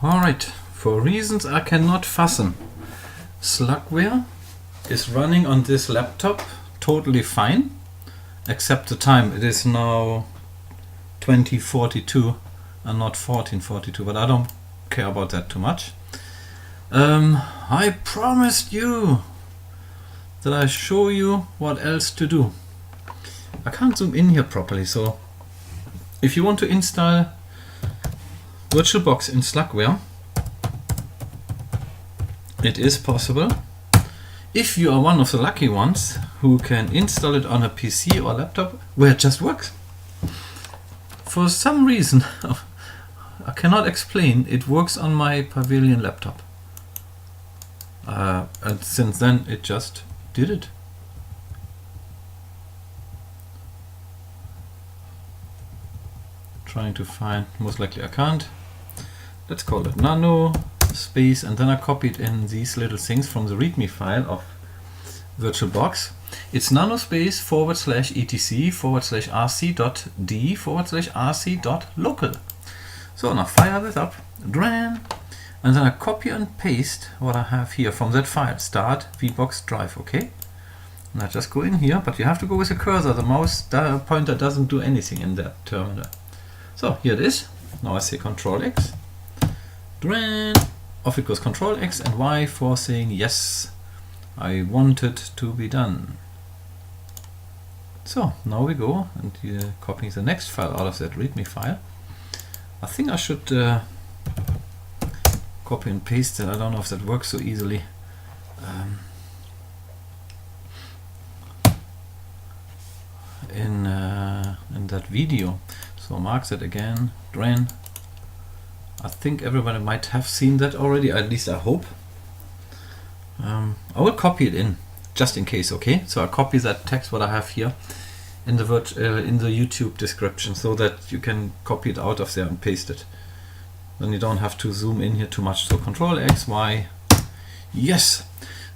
Alright, for reasons I cannot fathom, Slackware is running on this laptop totally fine, except the time. It is now 2042 and not 1442, but I don't care about that too much. I promised you that I show you what else to do. I can't zoom in here properly, so if you want to install Virtualbox in Slackware, it is possible. If you are one of the lucky ones who can install it on a PC or laptop where it just works. For some reason, I cannot explain, it works on my Pavilion laptop. And since then it just did it. Trying to find, most likely I can't. Let's call it nano space, and then I copied in these little things from the readme file of Virtualbox. It's nano space /etc/rc.d /rc.local. So now fire this up, and then I copy and paste what I have here from that file, start vboxdrv, okay? And I just go in here, but you have to go with the cursor, the mouse pointer doesn't do anything in that terminal. So here it is. Now I say Control X, off it goes Control X and Y for saying yes, I want it to be done. So now we go and copy the next file out of that readme file. I think I should copy and paste it. I don't know if that works so easily. In that video. So mark that again, drain. I think everybody might have seen that already, at least I hope. I will copy it in, just in case, okay? So I copy that text what I have here in the YouTube description, so that you can copy it out of there and paste it. Then you don't have to zoom in here too much. So Control X, Y, yes.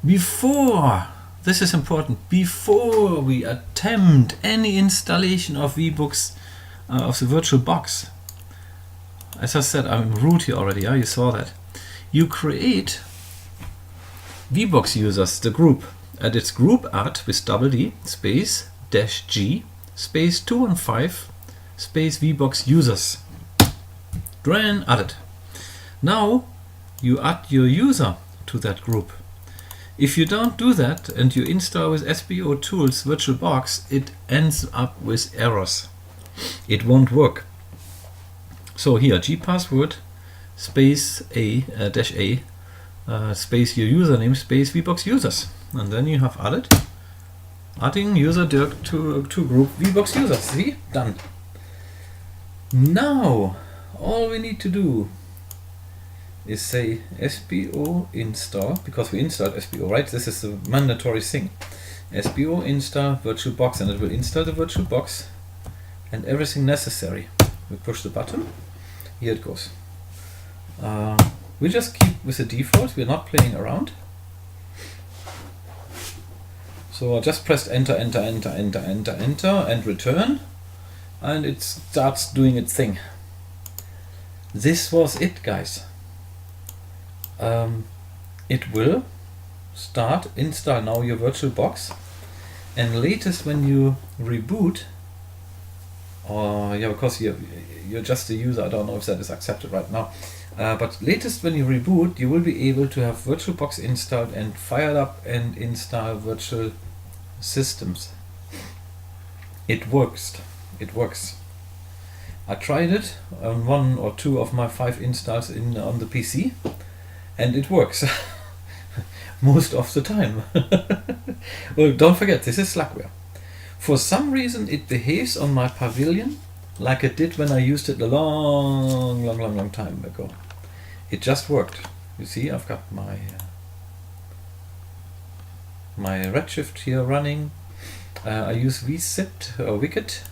Before, this is important, before we attempt any installation of vbox of the Virtualbox, as I said, I'm root here already, yeah? You saw that. You create vboxusers, the group, and it's groupadd with double D space -G space 215 space vboxusers. Added. Now you add your user to that group. If you don't do that and you install with SBO tools Virtualbox, it ends up with errors. It won't work. So here, gpasswd space -a space your username space vboxusers, and then you have adding user dirk to group vboxusers. See, done. Now all we need to do is say SBO install, because we installed SBO, right? This is the mandatory thing. SBO install Virtualbox, and it will install the Virtualbox and everything necessary. We push the button. Here it goes. We just keep with the default. We're not playing around. So I just pressed enter, enter, enter, enter, enter, enter, and return, and it starts doing its thing. This was it, guys. It will start, install now your Virtualbox, and latest when you reboot, or yeah, because you're just a user, I don't know if that is accepted right now, but latest when you reboot, you will be able to have Virtualbox installed and fired up and install virtual systems. It works. It works. I tried it on 1 or 2 of my 5 installs on the PC, and it works most of the time. Well, don't forget, this is Slackware. For some reason it behaves on my Pavilion like it did when I used it a long time ago. It just worked. You see, I've got my my Redshift here running. I use vsit or Wicked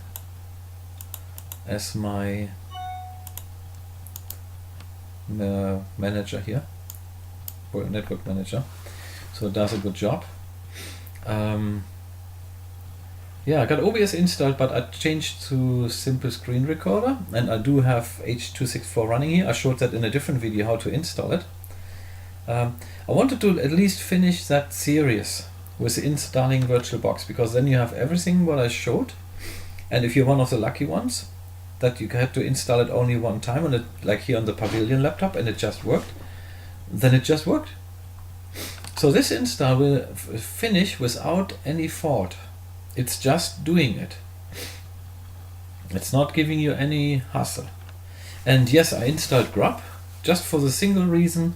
as my manager here, or network manager, so it does a good job. Yeah, I got OBS installed, but I changed to simple screen recorder, and I do have H.264 running here. I showed that in a different video how to install it. I wanted to at least finish that series with installing VirtualBox, because then you have everything what I showed, and if you're one of the lucky ones that you had to install it only one time, and it, like here on the Pavilion laptop, and it just worked, then it just worked. So this install will finish without any fault. It's just doing it. It's not giving you any hassle. And yes, I installed grub just for the single reason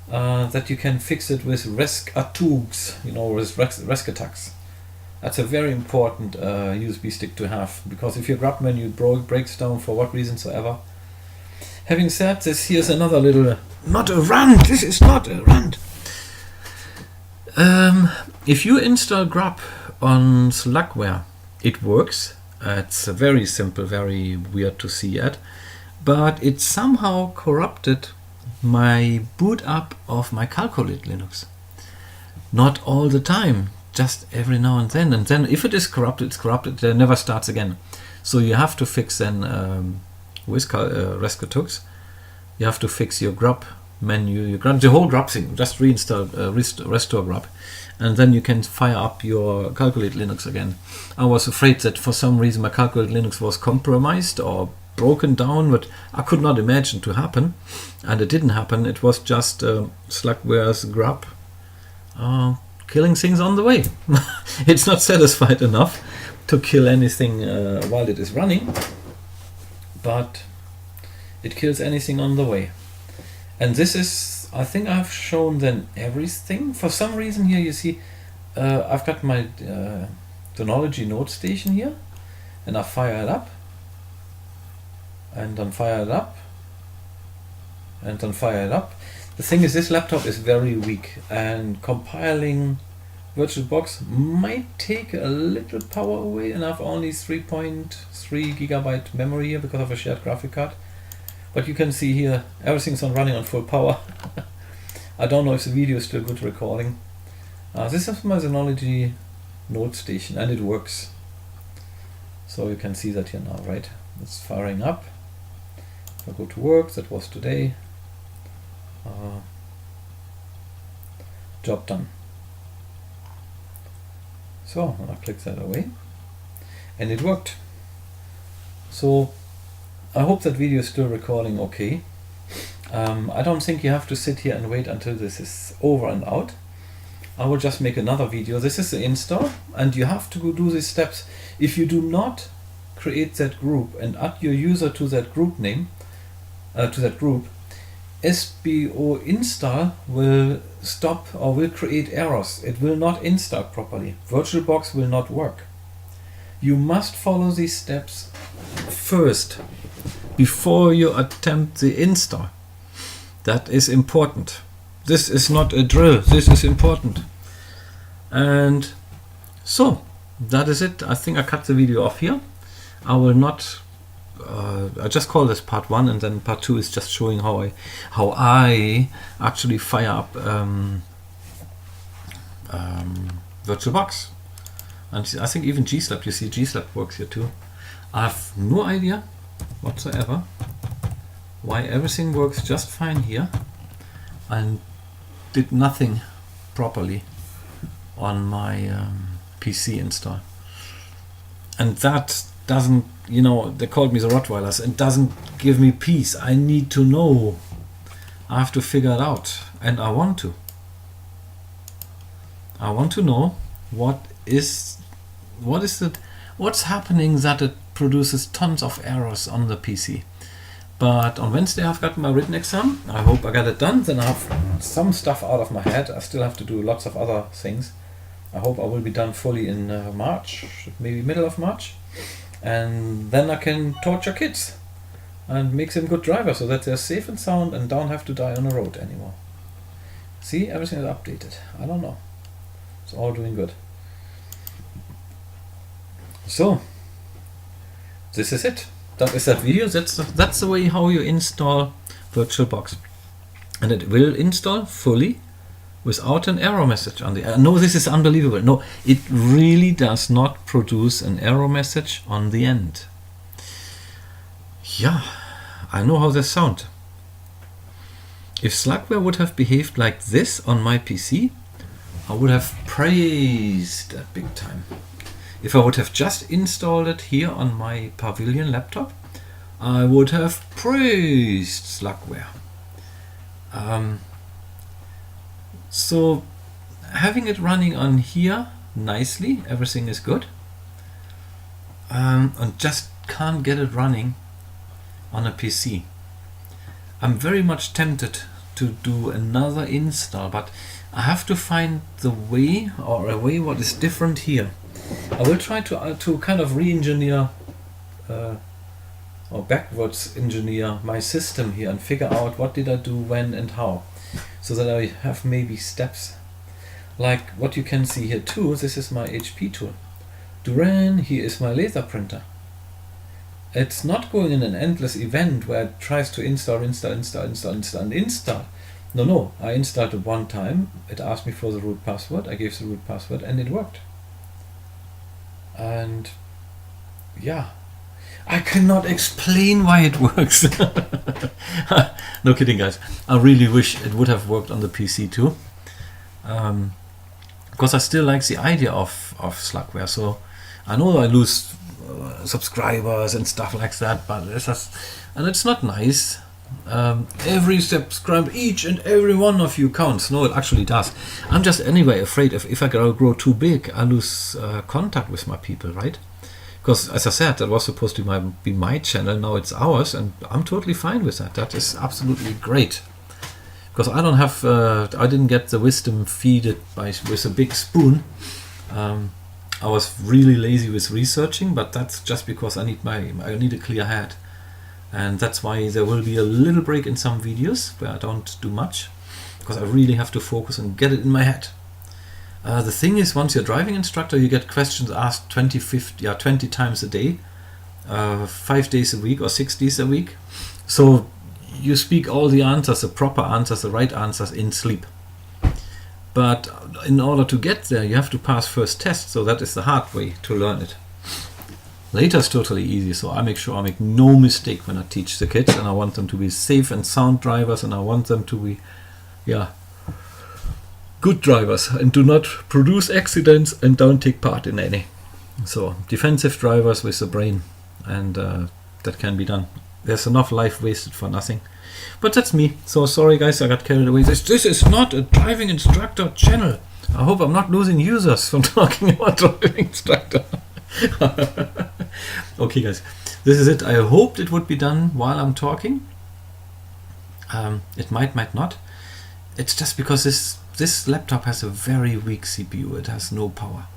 that you can fix it with rc.attacks, you know, with rc.attacks. That's a very important USB stick to have, because if your grub menu breaks down for what reason so ever. Having said this, here's another little, not a rant, this is not a rant. If you install grub on Slackware, it works. It's very simple, very weird to see yet, but it somehow corrupted my boot up of my Calculate Linux. Not all the time, just every now and then if it is corrupted, it's corrupted, it never starts again. So you have to fix then with rc.attacks, you have to fix your grub menu, you grab the whole grub thing, just reinstall, restore grub, and then you can fire up your Calculate Linux again. I was afraid that for some reason my Calculate Linux was compromised or broken down, but I could not imagine to happen, and it didn't happen. It was just Slackware's grub killing things on the way. It's not satisfied enough to kill anything while it is running, but it kills anything on the way. And this is, I think I've shown then everything. For some reason here you see I've got my Synology node station here, and I fire it up, and then fire it up, and then fire it up. The thing is, this laptop is very weak, and compiling VirtualBox might take a little power away, and I have only 3.3 GB memory here because of a shared graphic card. But you can see here everything's running on full power. I don't know if the video is still good recording. This is my Synology node station, and it works. So you can see that here now, right? It's firing up. If I go to work, that was today. Job done. So I'll click that away, and it worked. So I hope that video is still recording okay. I don't think you have to sit here and wait until this is over and out. I will just make another video. This is the install, and you have to go do these steps. If you do not create that group and add your user to that group name, to that group, SBO install will stop or will create errors. It will not install properly. VirtualBox will not work. You must follow these steps first before you attempt the install. That is important. This is not a drill, this is important. And so that is it. I think I cut the video off here. I will not I just call this part 1, and then part 2 is just showing how I actually fire up VirtualBox. And I think even gslab, you see gslab works here too. I have no idea whatsoever why everything works just fine here and did nothing properly on my PC install. And that doesn't, you know, they called me the Rottweilers, and doesn't give me peace. I need to know. I have to figure it out, and I want to. I want to know what's happening that it produces tons of errors on the PC. But on Wednesday I've got my written exam. I hope I got it done. Then I have some stuff out of my head. I still have to do lots of other things. I hope I will be done fully in March, maybe middle of March. And then I can torture kids and make them good drivers so that they're safe and sound and don't have to die on the road anymore. See, everything is updated. I don't know. It's all doing good. So, this is it. That is that video. That's the way how you install VirtualBox. And it will install fully without an error message on the end. No, this is unbelievable. No, it really does not produce an error message on the end. Yeah, I know how this sounds. If Slackware would have behaved like this on my PC, I would have praised that big time. If I would have just installed it here on my Pavilion laptop, I would have praised Slackware. So having it running on here nicely, everything is good, and just can't get it running on a PC. I'm very much tempted to do another install, but I have to find the way, or a way what is different here. I will try to kind of re-engineer or backwards engineer my system here and figure out what did I do when and how, so that I have maybe steps. Like what you can see here too, this is my HP tool. Duran, here is my laser printer. It's not going in an endless event where it tries to install. No, I installed it one time, it asked me for the root password, I gave the root password and it worked. And yeah, I cannot explain why it works. No kidding, guys. I really wish it would have worked on the PC too. Because I still like the idea of Slackware. So I know I lose subscribers and stuff like that, but it's just, and it's not nice. Every subscriber, each and every one of you counts. No, it actually does. I'm just anyway afraid if I grow too big, I lose contact with my people, right? Because as I said, that was supposed to be my channel, now it's ours, and I'm totally fine with that. That is absolutely great. Because I don't have, I didn't get the wisdom feeded with a big spoon. I was really lazy with researching, but that's just because I need a clear head. And that's why there will be a little break in some videos where I don't do much, because I really have to focus and get it in my head. The thing is, once you're a driving instructor, you get questions asked 20 times a day, 5 days a week or 6 days a week. So you speak all the answers, the proper answers, the right answers in sleep. But in order to get there, you have to pass first test, so that is the hard way to learn it. Later is totally easy, so I make sure I make no mistake when I teach the kids, and I want them to be safe and sound drivers, and I want them to be, yeah, good drivers and do not produce accidents and don't take part in any. So defensive drivers with the brain, and that can be done. There's enough life wasted for nothing. But that's me. So sorry guys, I got carried away. This is not a driving instructor channel. I hope I'm not losing users from talking about driving instructor. Okay guys, this is it. I hoped it would be done while I'm talking. It might not. It's just because this laptop has a very weak CPU. It has no power,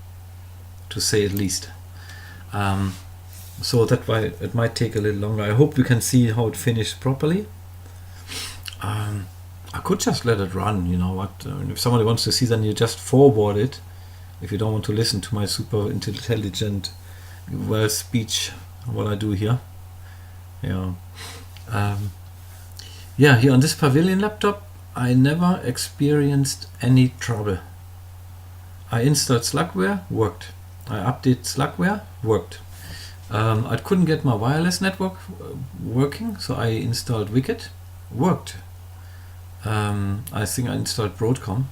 to say at least. So that's why it might take a little longer. I hope you can see how it finished properly. I could just let it run, you know what, if somebody wants to see, then you just forward it, if you don't want to listen to my super intelligent speech, what I do here. Yeah. Yeah, here on this Pavilion laptop, I never experienced any trouble. I installed Slackware, worked. I updated Slackware, worked. I couldn't get my wireless network working, so I installed Wicked, worked. I think I installed Broadcom,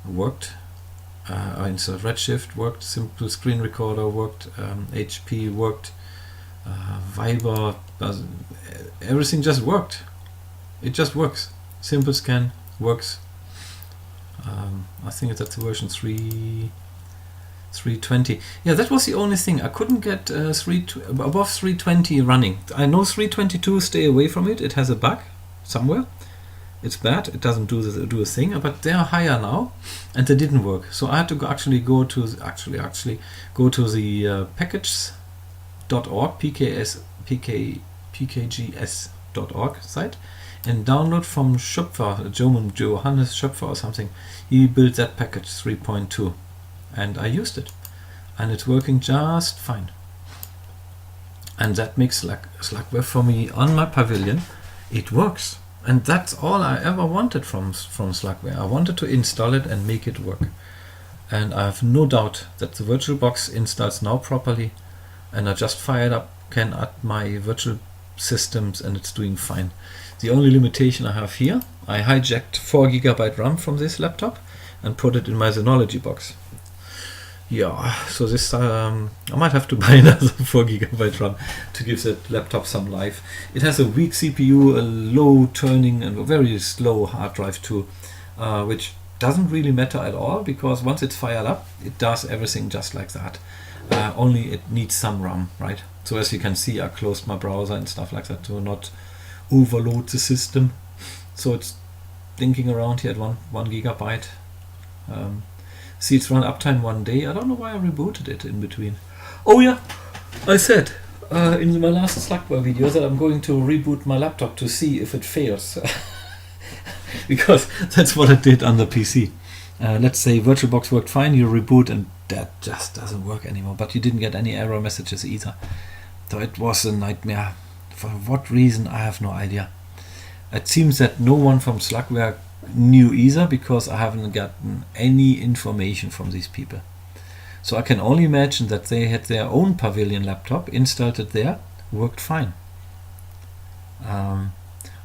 worked. I installed Redshift, worked. Simple Screen Recorder, worked. HP, worked. Viber, everything just worked. It just works. Simple Scan works. I think that's version 3.20. Yeah, that was the only thing. I couldn't get above 3.20 running. I know 3.22, stay away from it. It has a bug somewhere. It's bad. It doesn't do a thing. But they are higher now, and they didn't work. So I had to actually go to the packages.org, pkgs.org site, and download from Schöpfer, Johannes Schöpfer or something. He built that package 3.2, and I used it, and it's working just fine. And that makes Slackware for me on my Pavilion. It works. And that's all I ever wanted from Slackware. I wanted to install it and make it work. And I have no doubt that the VirtualBox installs now properly, and I just fire it up, can add my virtual systems, and it's doing fine. The only limitation I have here, I hijacked 4 GB RAM from this laptop and put it in my Synology box. Yeah, so this I might have to buy another 4 GB RAM to give that laptop some life. It has a weak CPU, a low turning, and a very slow hard drive too, which doesn't really matter at all, because once it's fired up, it does everything just like that. Only it needs some RAM, right? So as you can see, I closed my browser and stuff like that to not overload the system. So it's thinking around here at 1 GB. See, it's run uptime 1 day. I don't know why I rebooted it in between. Oh yeah, I said in my last Slackware video that I'm going to reboot my laptop to see if it fails. Because that's what I did on the PC. Let's say VirtualBox worked fine, you reboot and that just doesn't work anymore. But you didn't get any error messages either. So it was a nightmare. For what reason, I have no idea. It seems that no one from Slackware knew either, because I haven't gotten any information from these people. So I can only imagine that they had their own Pavilion laptop, installed it there, worked fine.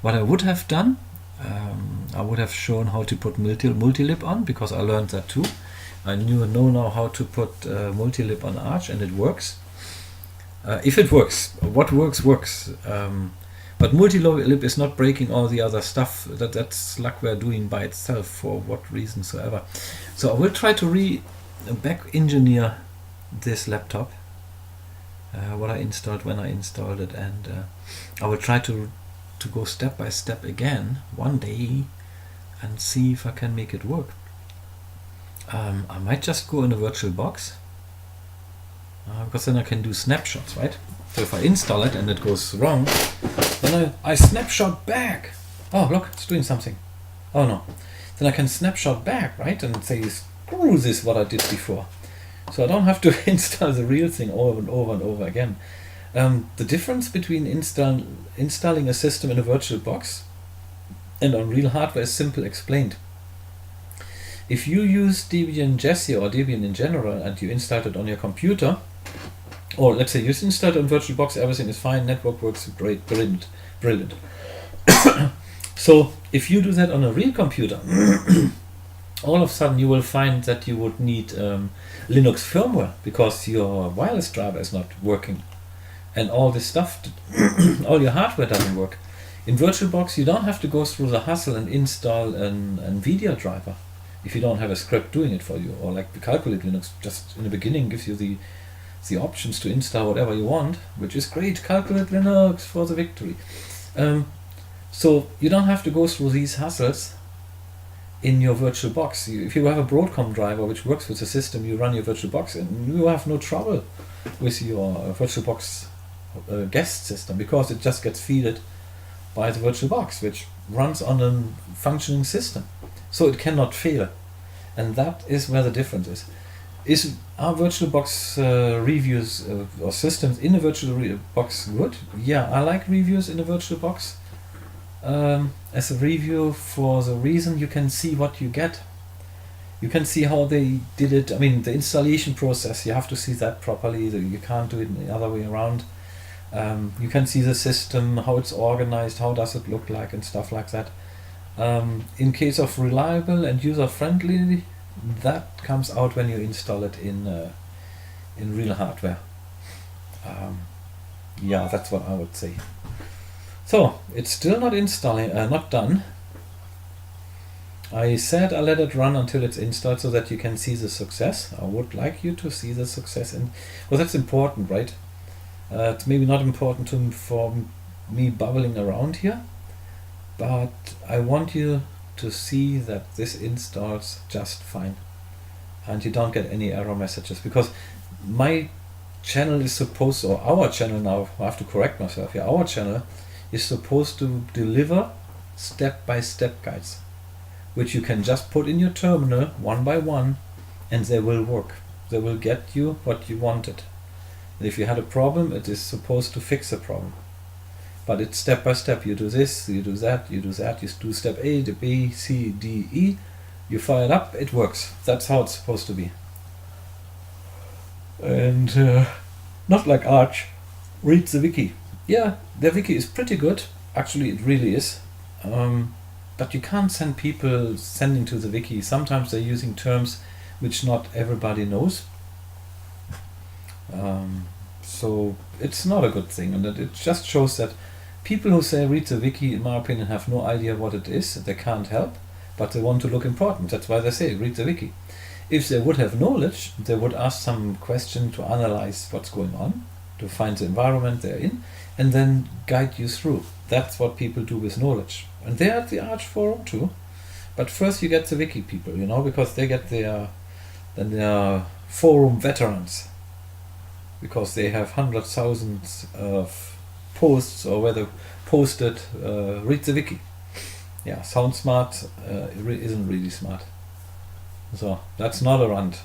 What I would have done, I would have shown how to put multilib on, because I learned that too. I know now how to put multilib on Arch, and it works. If it works, what works. But multilib is not breaking all the other stuff that's Slackware doing by itself for what reason soever. So I will try to back engineer this laptop, what I installed when I installed it, and I will try to go step by step again one day and see if I can make it work. I might just go in a VirtualBox, because then I can do snapshots, right? So if I install it and it goes wrong, then I snapshot back. Oh, look, it's doing something. Oh no. Then I can snapshot back, right? And say, screw this, what I did before. So I don't have to install the real thing over and over and over again. The difference between installing a system in a VirtualBox and on real hardware is simple explained. If you use Debian Jessie or Debian in general and you install it on your computer, or let's say you installed on VirtualBox, everything is fine, network works great, brilliant. So if you do that on a real computer, all of a sudden you will find that you would need Linux firmware, because your wireless driver is not working, and all this stuff, all your hardware doesn't work. In VirtualBox you don't have to go through the hassle and install an NVIDIA driver if you don't have a script doing it for you, or like the Calculate Linux just in the beginning gives you the options to install whatever you want, which is great. Calculate Linux for the victory. So you don't have to go through these hassles in your VirtualBox. If you have a Broadcom driver which works with the system you run your VirtualBox in, you have no trouble with your VirtualBox guest system, because it just gets fed by the VirtualBox, which runs on a functioning system. So it cannot fail. And that is where the difference is. Are VirtualBox reviews or systems in a VirtualBox good? Yeah, I like reviews in a VirtualBox. As a review, for the reason you can see what you get. You can see how they did it. I mean, the installation process, you have to see that properly. You can't do it the other way around. You can see the system, how it's organized, how does it look like, and stuff like that. In case of reliable and user-friendly, that comes out when you install it in real hardware. Yeah, that's what I would say. So it's still not installing, not done. I said I let it run until it's installed so that you can see the success. I would like you to see the success, and well, that's important, right? It's maybe not important for me bubbling around here, but I want you to see that this installs just fine and you don't get any error messages, because my channel is supposed, or our channel now, I have to correct myself here, our channel is supposed to deliver step-by-step guides, which you can just put in your terminal one by one, and they will work. They will get you what you wanted. And if you had a problem, it is supposed to fix a problem. but it's step by step. You do this, you do that, you do that, you do step A, the B, C, D, E, you fire it up, it works. That's how it's supposed to be. And not like Arch, read the wiki. Yeah, the wiki is pretty good, actually it really is. But you can't send people sending to the wiki. Sometimes they're using terms which not everybody knows. So it's not a good thing, and it just shows that people who say read the wiki, in my opinion, have no idea what it is. They can't help, but they want to look important. That's why they say read the wiki. If they would have knowledge, they would ask some question to analyze what's going on, to find the environment they're in, and then guide you through. That's what people do with knowledge. And they're at the Arch forum too. But first you get the wiki people, you know, because they get their forum veterans. Because they have hundreds, thousands of posts, or whether posted, read the wiki. Yeah, sounds smart, isn't really smart. So that's not a rant.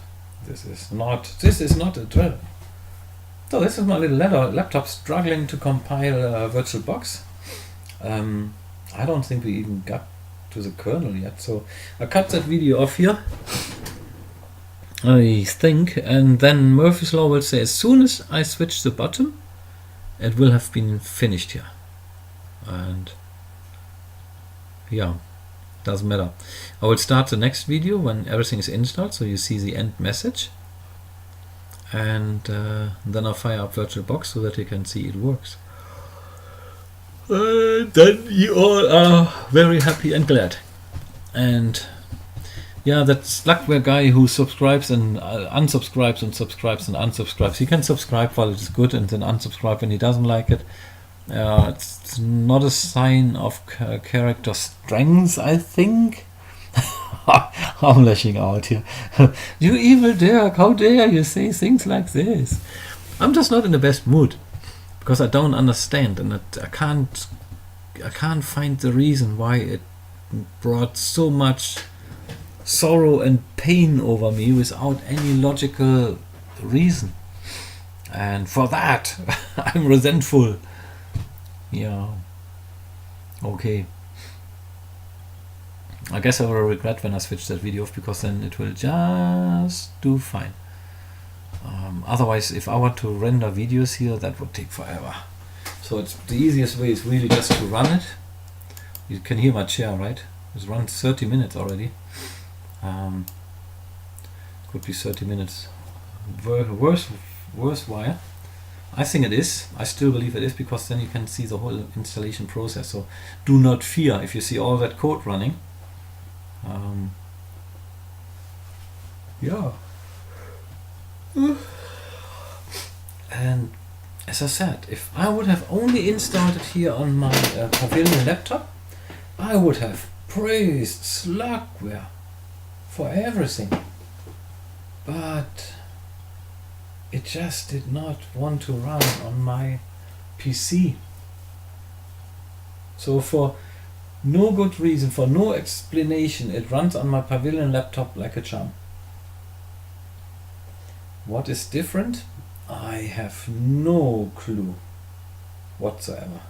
This is not a drill. So this is my little laptop struggling to compile VirtualBox. I don't think we even got to the kernel yet, so I cut that video off here, I think, and then Murphy's Law will say as soon as I switch the bottom, it will have been finished here. And yeah, doesn't matter. I will start the next video when everything is installed, so you see the end message, and then I'll fire up VirtualBox so that you can see it works. Then you all are very happy and glad. And yeah, that Slackware guy who subscribes and unsubscribes and subscribes and unsubscribes, he can subscribe while it is good and then unsubscribe when he doesn't like it. It's not a sign of character strength, I think. I'm lashing out here. You evil Dirk, how dare you say things like this? I'm just not in the best mood because I don't understand, and I can't find the reason why it brought so much sorrow and pain over me without any logical reason. And for that, I'm resentful. Yeah. Okay. I guess I will regret when I switch that video off, because then it will just do fine. Otherwise, if I want to render videos here, that would take forever. So it's the easiest way is really just to run it. You can hear my chair, right? It's run 30 minutes already. Could be 30 minutes worthwhile. I think it is. I still believe it is, because then you can see the whole installation process. So do not fear if you see all that code running. Yeah. And as I said, if I would have only installed it here on my Pavilion laptop, I would have praised Slackware for everything. But it just did not want to run on my PC. So for no good reason, for no explanation, it runs on my Pavilion laptop like a charm. What is different? I have no clue whatsoever.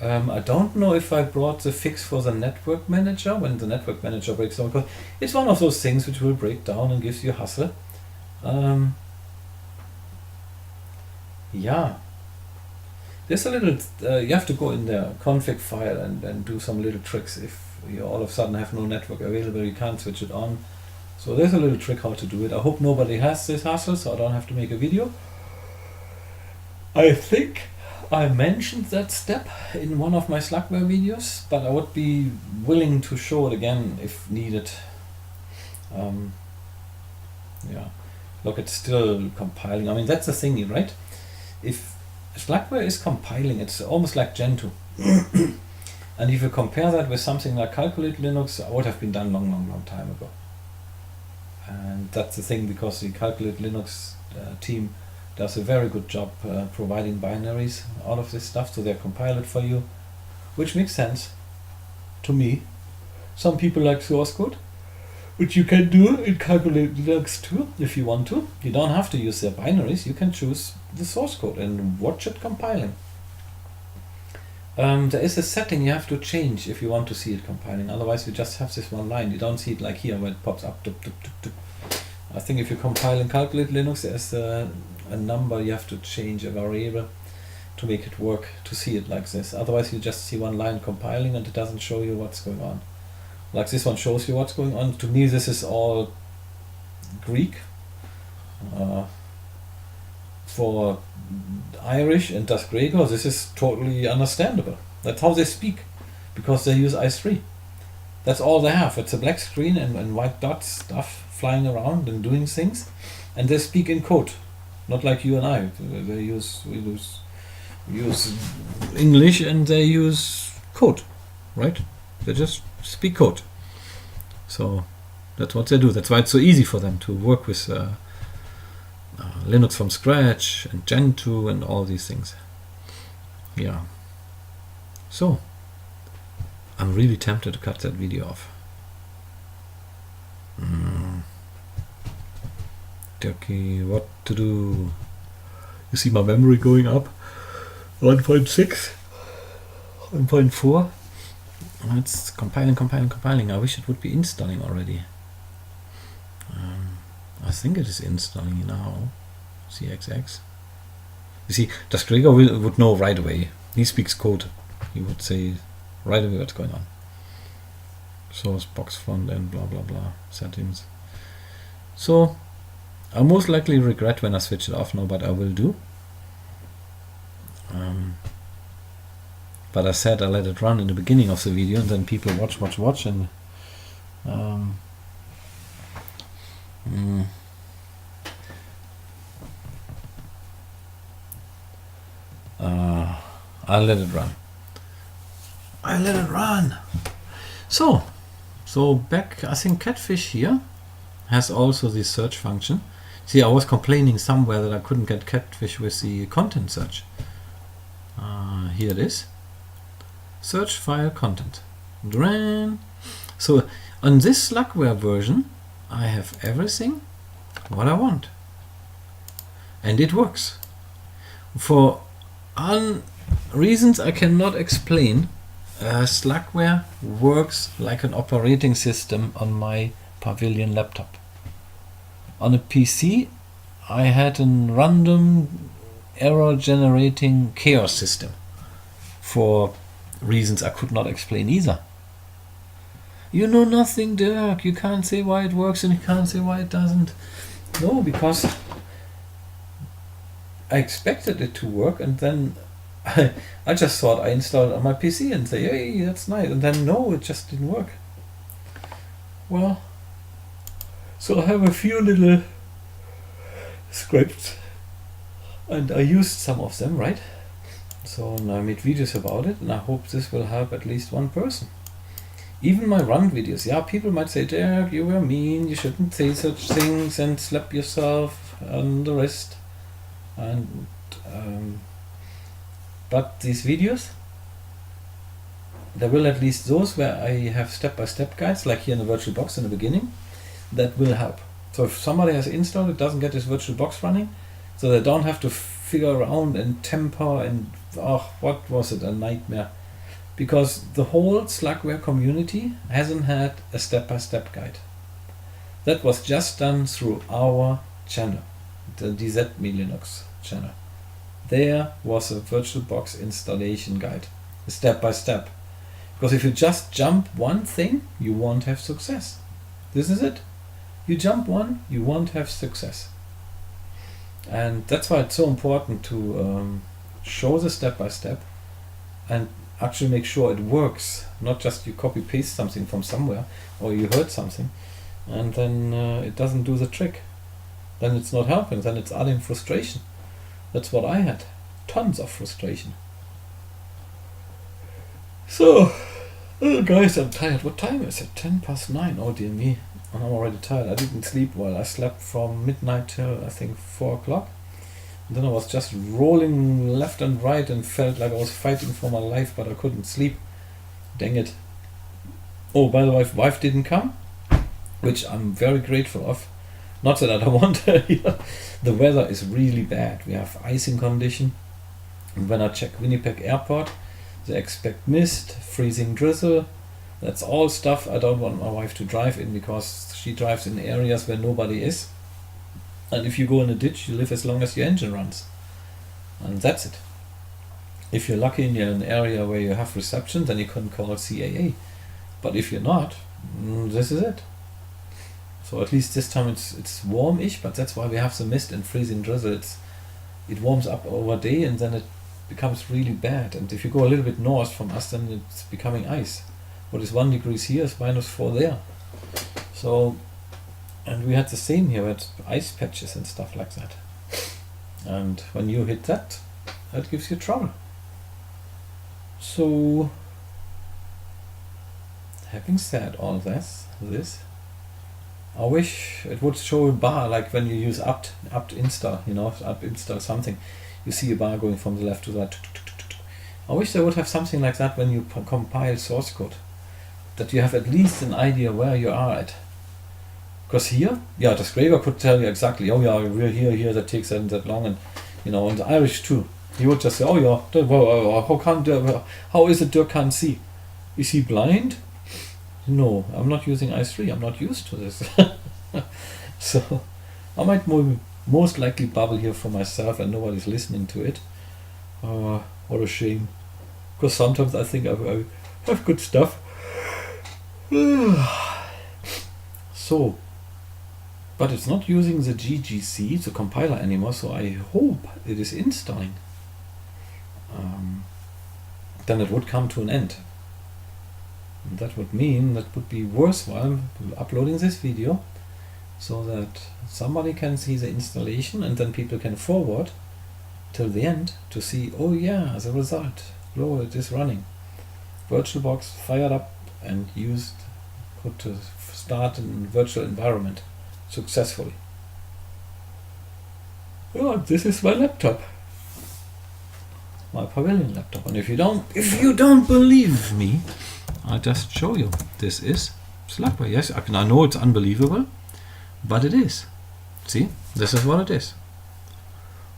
I don't know if I brought the fix for the network manager when the network manager breaks down, because it's one of those things which will break down and gives you hassle. Yeah, there's a little, you have to go in the config file and do some little tricks. If you all of a sudden have no network available, you can't switch it on. So there's a little trick how to do it. I hope nobody has this hassle, so I don't have to make a video. I think I mentioned that step in one of my Slackware videos, but I would be willing to show it again if needed. Yeah, look, it's still compiling. I mean, that's the thing, right? If Slackware is compiling, it's almost like Gentoo. And if you compare that with something like Calculate Linux, I would have been done long time ago. And that's the thing, because the Calculate Linux team does a very good job providing binaries, all of this stuff, so they compile it for you, which makes sense to me. Some people like source code, which you can do in Calculate Linux too, if you want to. You don't have to use their binaries, you can choose the source code and watch it compiling. There is a setting you have to change if you want to see it compiling. Otherwise, you just have this one line. You don't see it like here where it pops up. Dup, dup, dup, dup. I think if you compile and calculate Linux, there's a number you have to change, a variable, to make it work, to see it like this. Otherwise, you just see one line compiling and it doesn't show you what's going on. Like this one shows you what's going on. To me, this is all Greek. For Irish and Das Gregor, this is totally understandable. That's how they speak, because they use i3. That's all they have. It's a black screen and white dots, stuff flying around and doing things, and they speak in code, not like you and I. We use English and they use code, right? They just speak code. So that's what they do. That's why it's so easy for them to work with Linux from scratch and Gentoo and all these things. Yeah. So I'm really tempted to cut that video off. Okay, what to do? You see my memory going up. 1.6, 1.4. It's compiling. I wish it would be installing already. I think it is installing now. CXX. You see, Das Gregor would know right away. He speaks code. He would say right away what's going on. Source, box front end, blah blah blah, settings. So I most likely regret when I switch it off now, but I will do. But I said I let it run in the beginning of the video, and then people watch, and I'll let it run. So back, I think Catfish here has also the search function. See, I was complaining somewhere that I couldn't get Catfish with the content search. Here it is. Search file content. So on this Slackware version, I have everything what I want, and it works. For reasons I cannot explain, Slackware works like an operating system on my Pavilion laptop. On a PC, I had a random error generating chaos system for reasons I could not explain either. You know nothing, Dirk. You can't say why it works and you can't say why it doesn't. No, because I expected it to work, and then I just thought I installed it on my PC and say, hey, that's nice. And then no, it just didn't work. Well, so I have a few little scripts, and I used some of them, right? So I made videos about it, and I hope this will help at least one person. Even my run videos, yeah, people might say, Derek, you were mean, you shouldn't say such things, and slap yourself on the wrist. And but these videos, there will at least those where I have step-by-step guides, like here in the Virtualbox in the beginning, that will help. So if somebody has installed it, doesn't get this Virtualbox running, so they don't have to figure around and temper and, oh, what was it, a nightmare. Because the whole Slackware community hasn't had a step-by-step guide. That was just done through our channel, the DZ-me Linux channel. There was a Virtualbox installation guide, step-by-step. Because if you just jump one thing, you won't have success. This is it. You jump one, you won't have success. And that's why it's so important to show the step-by-step and actually make sure it works, not just you copy-paste something from somewhere or you heard something and then it doesn't do the trick. Then it's not helping, then it's adding frustration. That's what I had, tons of frustration. So, oh guys, I'm tired. What time is it? 9:10. Oh dear me, I'm already tired. I didn't sleep well. I slept from midnight till I think 4 o'clock. And then I was just rolling left and right and felt like I was fighting for my life, but I couldn't sleep. Dang it. Oh, by the way, wife didn't come, which I'm very grateful of. Not that I don't want her here. The weather is really bad. We have icing condition. And when I check Winnipeg Airport, They expect mist, freezing drizzle. That's all stuff I don't want my wife to drive in, because she drives in areas where nobody is. And if you go in a ditch, you live as long as your engine runs. And that's it. If you're lucky and you're in an area where you have reception, then you can call CAA. But if you're not, this is it. So at least this time it's warm-ish, but that's why we have the mist and freezing drizzle. It warms up over day and then it becomes really bad. And if you go a little bit north from us, then it's becoming ice. What is 1 degree here is -4 there. So, and we had the same here, we had ice patches and stuff like that. And when you hit that, that gives you trouble. So, having said all this, I wish it would show a bar, like when you use apt install, apt install something, you see a bar going from the left to the right. I wish they would have something like that when you compile source code, that you have at least an idea where you are at. Because here, yeah, the scraper could tell you exactly, oh yeah, we're here, that takes that long, and and the Irish too. He would just say, oh yeah, how is it Dirk can't see? Is he blind? No, I'm not using i3, I'm not used to this. So I might most likely bubble here for myself and nobody's listening to it. What a shame. Because sometimes I think I have good stuff. So, but it's not using the GGC, the compiler anymore, so I hope it is installing. Then it would come to an end. And that would mean that would be worthwhile uploading this video so that somebody can see the installation and then people can forward till the end to see, oh yeah, the result. Lo, it is running. VirtualBox fired up and used to start in virtual environment successfully. Yeah, this is my laptop. My Pavilion laptop. And if you don't believe me, I'll just show you. This is Slackware. Yes, I know it's unbelievable, but it is. See, this is what it is.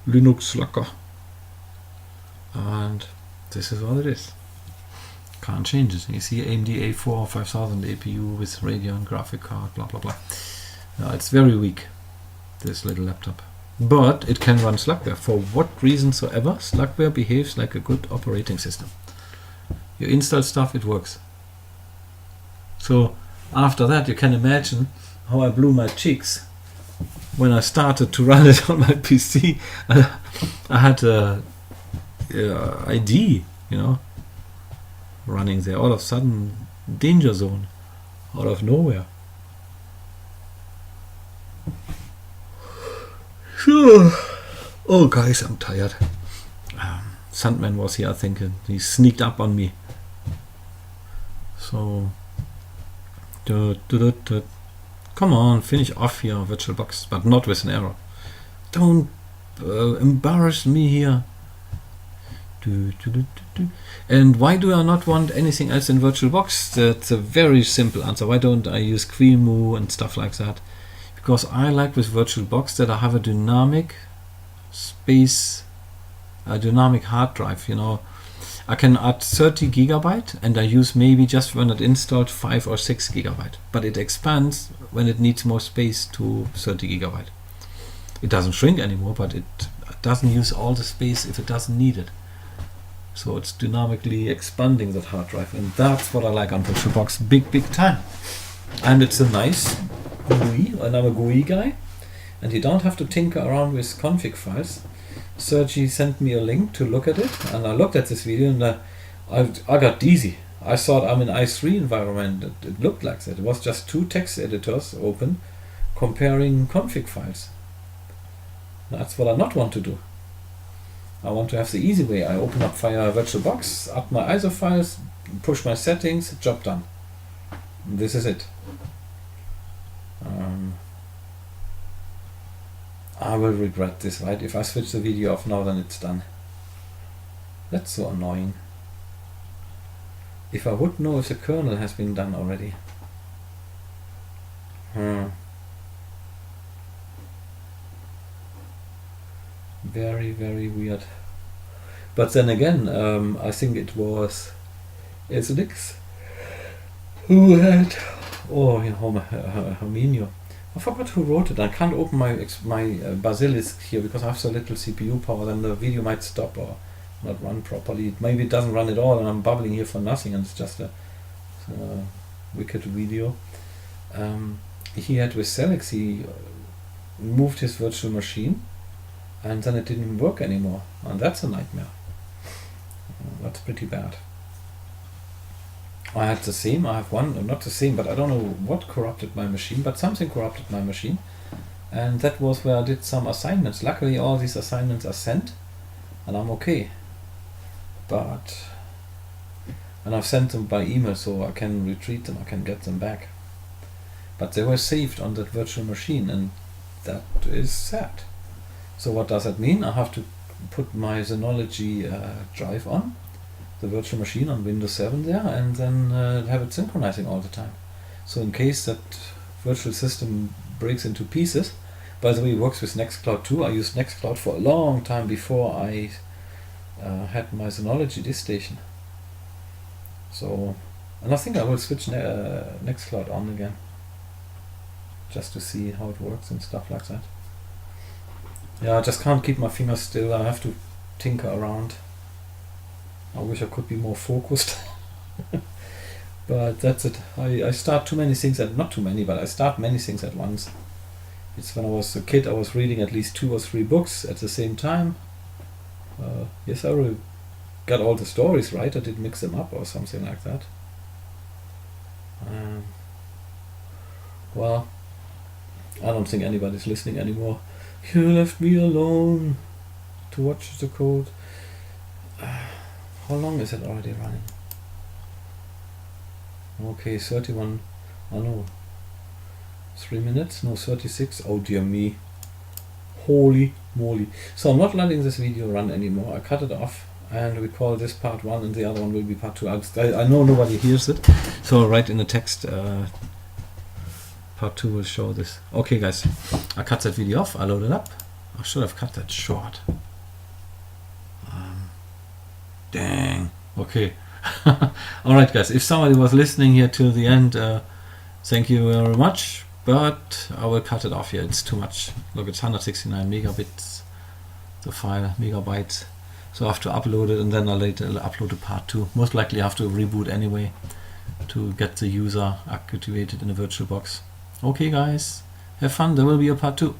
Linux Slacker. And this is what it is. Can't change it. You see AMD A4 5000 APU with Radeon graphic card, blah blah blah. It's very weak, this little laptop. But it can run Slackware. For what reason soever, Slackware behaves like a good operating system. You install stuff, it works. So after that, you can imagine how I blew my cheeks when I started to run it on my PC. I had a ID, running there. All of a sudden, danger zone, out of nowhere. Sure. Oh, guys, I'm tired. Sandman was here, I think, and he sneaked up on me. So, come on, finish off here, VirtualBox, but not with an error. Don't embarrass me here. And why do I not want anything else in VirtualBox? That's a very simple answer. Why don't I use QEMU and stuff like that? Because I like with VirtualBox that I have a dynamic space, a dynamic hard drive. I can add 30 gigabyte and I use maybe just when it installed 5 or 6 gigabyte, but it expands when it needs more space to 30 gigabyte. It doesn't shrink anymore, but it doesn't use all the space if it doesn't need it. So it's dynamically expanding that hard drive, and that's what I like on VirtualBox, big time. And it's a nice GUI, and I'm a GUI guy, and you don't have to tinker around with config files. Sergi sent me a link to look at it, and I looked at this video, and I got dizzy. I thought I'm in i3 environment. It looked like that. It was just 2 text editors open, comparing config files. That's what I not want to do. I want to have the easy way. I open up VirtualBox, add my ISO files, push my settings, job done. And this is it. I will regret this, right? If I switch the video off now, then it's done. That's so annoying. If I would know if the kernel has been done already. Very, very weird. But then again, I think it was Esnix who had, Herminio. I forgot who wrote it. I can't open my Basilisk here because I have so little CPU power. Then the video might stop or not run properly. Maybe it doesn't run at all, and I'm bubbling here for nothing, and it's just a wicked video. He had with Celix, he moved his virtual machine, and then it didn't work anymore, and that's a nightmare. That's pretty bad. I had the same. I have one, not the same, but I don't know what corrupted my machine, but something corrupted my machine, and that was where I did some assignments. Luckily, all these assignments are sent, and I'm okay. And I've sent them by email, so I can retrieve them, I can get them back. But they were saved on that virtual machine, and that is sad. So what does that mean? I have to put my Synology drive on the virtual machine on Windows 7 there, and then have it synchronizing all the time. So in case that virtual system breaks into pieces, by the way, it works with Nextcloud too. I used Nextcloud for a long time before I had my Synology disk station. So, and I think I will switch Nextcloud on again, just to see how it works and stuff like that. Yeah, I just can't keep my fingers still. I have to tinker around. I wish I could be more focused. But that's it. I start too many things, not too many, but I start many things at once. It's when I was a kid, I was reading at least 2 or 3 books at the same time. Yes, I really got all the stories right. I did mix them up or something like that. Well, I don't think anybody's listening anymore. You left me alone to watch the code. How long is it already running? Okay, 31. Oh no. 3 minutes? No, 36. Oh dear me. Holy moly. So I'm not letting this video run anymore. I cut it off, and we call this part 1, and the other one will be part 2. I know nobody hears it, so I'll write in the text part 2 will show this. Okay guys, I cut that video off, I load it up. I should have cut that short. Dang. Okay. Alright guys, if somebody was listening here till the end, thank you very much. But I will cut it off here, it's too much. Look, it's 169 megabits, the file, megabytes. So I have to upload it, and then I'll later upload a part 2. Most likely I have to reboot anyway to get the user activated in a VirtualBox. Okay guys, have fun, there will be a part 2.